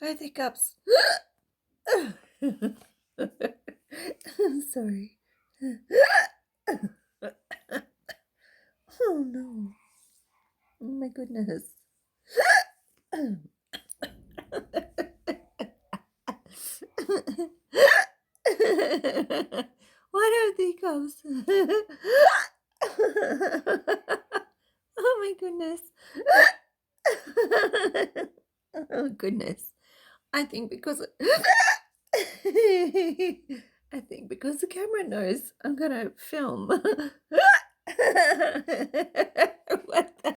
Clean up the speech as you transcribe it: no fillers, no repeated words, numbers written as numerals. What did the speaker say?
I had hiccups. Sorry. Oh no. Oh my goodness. What are the hiccups? Oh my goodness. Oh goodness. I think because I think because the camera knows I'm gonna film. What the